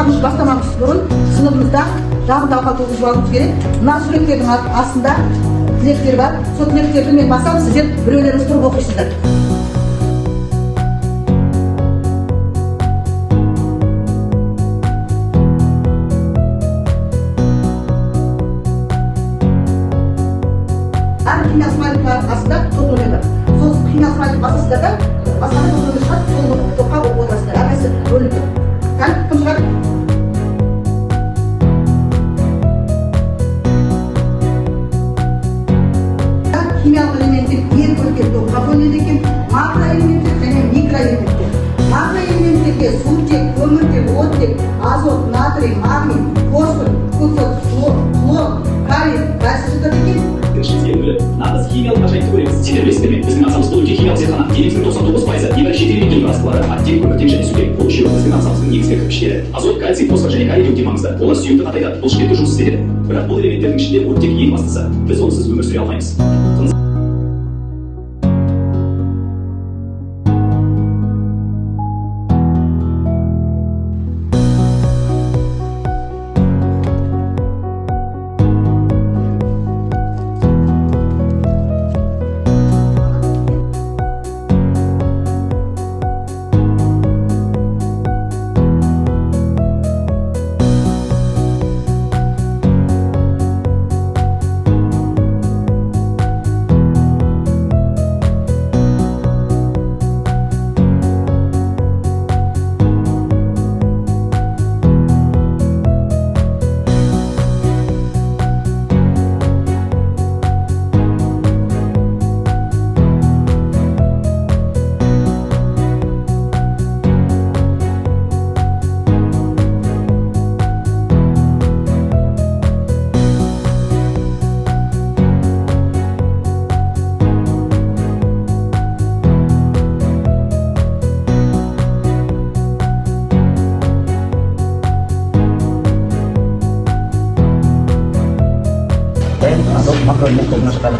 аталмыш бастамамыз бұрын сыныбымызда дабыл дауқат өткізіп алуымыз керек. Мына суреттердің астында тілектер бар. Сол тілектерді мен басам, сіздер біреулеріңіз тұрып оқисыздар. Химия смайлик астында топтырмен бар. Сол химия смайлик басасыздар да, басқаны топтырмен шығады, сол топқа оқып отырасыздар. Әрқайсысы бөлініп тұр. Кім шығады? Химиялық элементтер ең көркем топқа бөлінеді екен. Макроэлементтер және микроэлементтер. Макроэлементтерге сутек, көміртек, оттек, азот, натрий, магний, фосфор, күкірт, хлор, калий, кальций жатады екен. Нағыз химиялық ғажайыпты көреміз. Сендер білесіздер ме? Біздің ағзамыз бұл үлкен химиялық зертхана. Денеміздің 99%-ы небәрі 7 элементтердің растворы, оттек, көміртек және сутек. Бұл үшеуі біздің ағзамыздың негізгі кірпіштері. Азот, кальций, фосфор және калий өте маңызды. Олар сүйекті қатайтады, бұлшықетті жұмыс істетеді. Бірақ бұл элементтердің ішінде оттек ең бастысы. Біз онсыз өмір сүре алмаймыз. Masuk makronya untuk masukkan